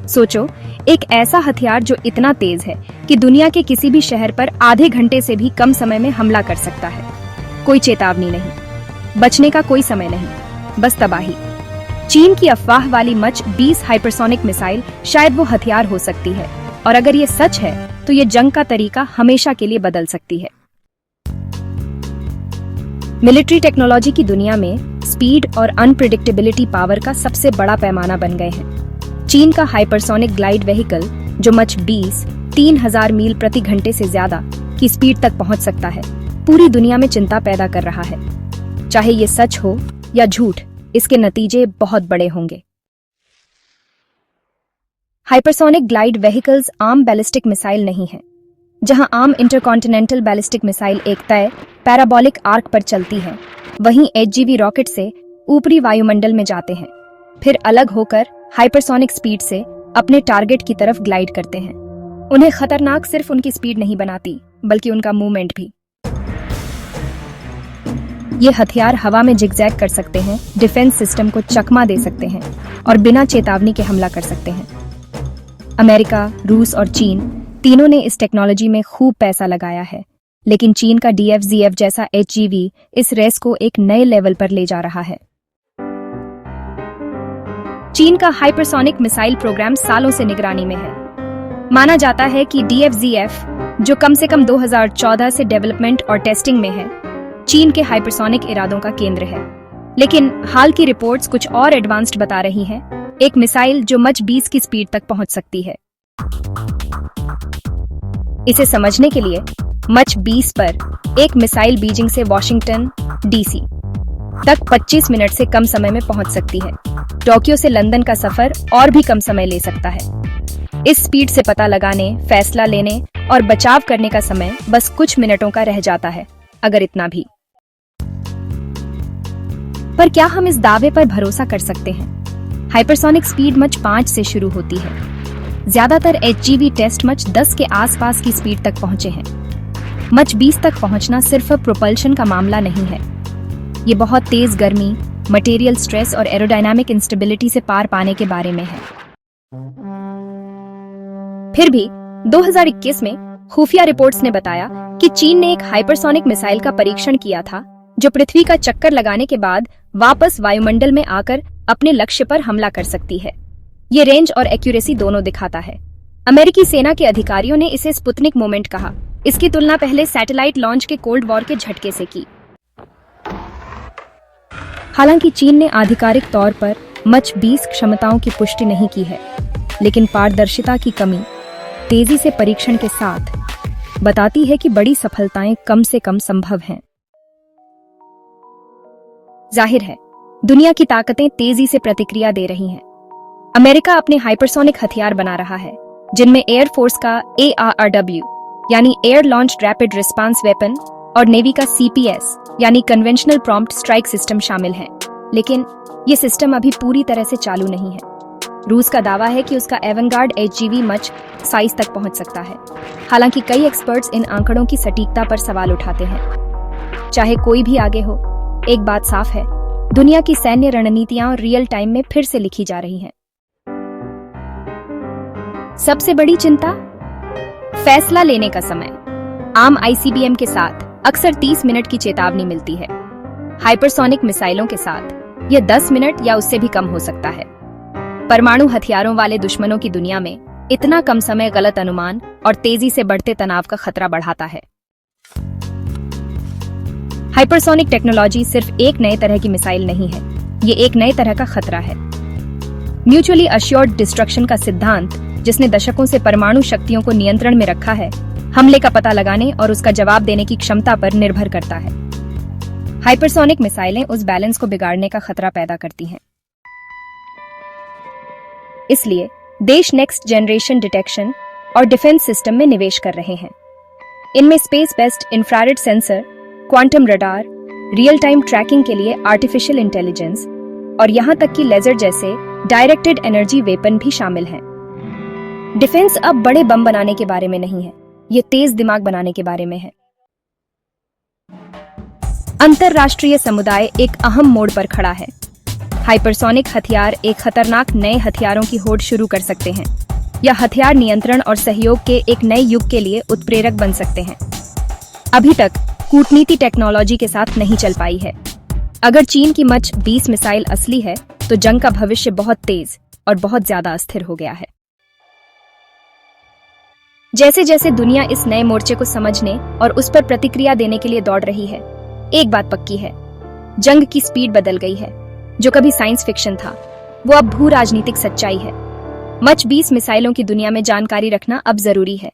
सोचो, एक ऐसा हथियार जो इतना तेज है कि दुनिया के किसी भी शहर पर आधे घंटे से भी कम समय में हमला कर सकता है। कोई चेतावनी नहीं, बचने का कोई समय नहीं, बस तबाही। चीन की अफवाह वाली मच 20 हाइपरसोनिक मिसाइल शायद वो हथियार हो सकती है, और अगर ये सच है तो ये जंग का तरीका हमेशा के लिए बदल सकती है। मिलिट्री टेक्नोलॉजी की दुनिया में स्पीड और अनप्रिडिक्टेबिलिटी पावर का सबसे बड़ा पैमाना बन गए हैं। चीन का हाइपरसोनिक ग्लाइड व्हीकल जो मच 30,000 मील प्रति घंटे से ज्यादा की स्पीड तक पहुंच सकता है, पूरी दुनिया में चिंता पैदा कर रहा है। चाहे ये सच हो या झूठ, इसके नतीजे बहुत बड़े होंगे। हाइपरसोनिक ग्लाइड व्हीकल्स आम बैलिस्टिक मिसाइल नहीं है। जहां आम इंटरकॉन्टिनेंटल बैलिस्टिक मिसाइल एक तय पैराबोलिक आर्क पर चलती है, वहीं HGV रॉकेट से ऊपरी वायुमंडल में जाते हैं, फिर अलग होकर हाइपरसोनिक स्पीड से अपने टारगेट की तरफ ग्लाइड करते हैं। उन्हें खतरनाक सिर्फ उनकी स्पीड नहीं बनाती, बल्कि उनका मूवमेंट भी। ये हथियार हवा में जिगजैग कर सकते हैं, डिफेंस सिस्टम को चकमा दे सकते हैं और बिना चेतावनी के हमला कर सकते हैं। अमेरिका, रूस और चीन तीनों ने इस टेक्नोलॉजी में खूब पैसा लगाया है, लेकिन चीन का DFZF जैसा HGV इस रेस को एक नए लेवल पर ले जा रहा है। चीन का हाइपरसोनिक मिसाइल प्रोग्राम सालों से निगरानी में है। माना जाता है कि DFZF, जो कम से कम 2014 से डेवलपमेंट और टेस्टिंग में है, चीन के हाइपरसोनिक इरादों का केंद्र है। लेकिन हाल की रिपोर्ट्स कुछ और एडवांस्ड बता रही हैं, एक मिसाइल जो मच 20 की स्पीड तक पहुंच सकती है। इसे समझने के लिए मच 20 पर एक मिसाइल बीजिंग से वॉशिंगटन DC तक 25 मिनट से कम समय में पहुंच सकती है। टोक्यो से लंदन का सफर और भी कम समय ले सकता है। इस स्पीड से पता लगाने, फैसला लेने और बचाव करने का समय बस कुछ मिनटों का रह जाता है, अगर इतना भी। पर क्या हम इस दावे पर भरोसा कर सकते हैं? हाइपरसोनिक स्पीड मच 5 से शुरू होती है। ज्यादातर HGV टेस्ट मच 10 के आसपास की स्पीड तक पहुंचे हैं। मच 20 तक पहुंचना सिर्फ प्रोपल्शन का मामला नहीं है। ये बहुत तेज गर्मी, मटेरियल स्ट्रेस और एरोडायनामिक इंस्टेबिलिटी से पार पाने के बारे में है। फिर भी 2021 में खुफिया रिपोर्ट्स ने बताया कि चीन ने एक हाइपरसोनिक मिसाइल का परीक्षण किया था, जो पृथ्वी का चक्कर लगाने के बाद वापस वायुमंडल में आकर अपने लक्ष्य पर हमला कर सकती है। ये रेंज और एक्यूरेसी दोनों दिखाता है। अमेरिकी सेना के अधिकारियों ने इसे स्पुतनिक मोमेंट कहा। इसकी तुलना पहले सैटेलाइट लॉन्च के कोल्ड वॉर के झटके से की। हालांकि चीन ने आधिकारिक तौर पर मच 20 क्षमताओं की पुष्टि नहीं की है, लेकिन पारदर्शिता की कमी तेजी से परीक्षण के साथ बताती है कि बड़ी सफलताएं कम से कम संभव हैं। जाहिर है, दुनिया की ताकतें तेजी से प्रतिक्रिया दे रही हैं। अमेरिका अपने हाइपरसोनिक हथियार बना रहा है, जिनमें एयरफोर्स का ARRW यानी air launched rapid response weapon और नेवी का CPS यानी कन्वेंशनल प्रॉम्प्ट स्ट्राइक सिस्टम शामिल हैं। लेकिन ये सिस्टम अभी पूरी तरह से चालू नहीं है। रूस का दावा है कि उसका एवंगार्ड HGV मच 27 तक पहुंच सकता है। हालांकि कई एक्सपर्ट्स इन आंकड़ों की सटीकता पर सवाल उठाते हैं। चाहे कोई भी आगे हो, एक बात साफ है, दुनिया की सैन्य रणनीतियां रियल टाइम में फिर से लिखी जा रही हैं। सबसे बड़ी चिंता, फैसला लेने का समय। आम ICBM के साथ अक्सर 30 मिनट की चेतावनी मिलती है। हाइपरसोनिक मिसाइलों के साथ यह 10 मिनट या उससे भी कम हो सकता है। परमाणु हथियारों वाले दुश्मनों की दुनिया में इतना कम समय गलत अनुमान और तेजी से बढ़ते तनाव का खतरा बढ़ाता है। हाइपरसोनिक टेक्नोलॉजी सिर्फ एक नए तरह की मिसाइल नहीं है, ये एक नए तरह का खतरा है। म्यूचुअली अश्योर्ड डिस्ट्रक्शन का सिद्धांत, जिसने दशकों से परमाणु शक्तियों को नियंत्रण में रखा है, हमले का पता लगाने और उसका जवाब देने की क्षमता पर निर्भर करता है। हाइपरसोनिक मिसाइलें उस बैलेंस को बिगाड़ने का खतरा पैदा करती हैं। इसलिए देश नेक्स्ट जनरेशन डिटेक्शन और डिफेंस सिस्टम में निवेश कर रहे हैं। इनमें space based infrared sensor, quantum radar, real time tracking के लिए आर्टिफिशियल इंटेलिजेंस और यहां तक कि लेजर जैसे डायरेक्टेड एनर्जी वेपन भी शामिल हैं। डिफेंस अब बड़े बम बनाने के बारे में नहीं है, ये तेज दिमाग बनाने के बारे में है। अंतरराष्ट्रीय समुदाय एक अहम मोड़ पर खड़ा है। हाइपरसोनिक हथियार एक खतरनाक नए हथियारों की होड़ शुरू कर सकते हैं। यह हथियार नियंत्रण और सहयोग के एक नए युग के लिए उत्प्रेरक बन सकते हैं। अभी तक कूटनीति टेक्नोलॉजी के साथ नहीं चल पाई है। अगर चीन की मच 20 मिसाइल असली है तो जंग का भविष्य बहुत तेज और बहुत ज्यादा अस्थिर हो गया है। जैसे जैसे दुनिया इस नए मोर्चे को समझने और उस पर प्रतिक्रिया देने के लिए दौड़ रही है, एक बात पक्की है, जंग की स्पीड बदल गई है। जो कभी साइंस फिक्शन था वो अब भू राजनीतिक सच्चाई है। मच 20 मिसाइलों की दुनिया में जानकारी रखना अब जरूरी है।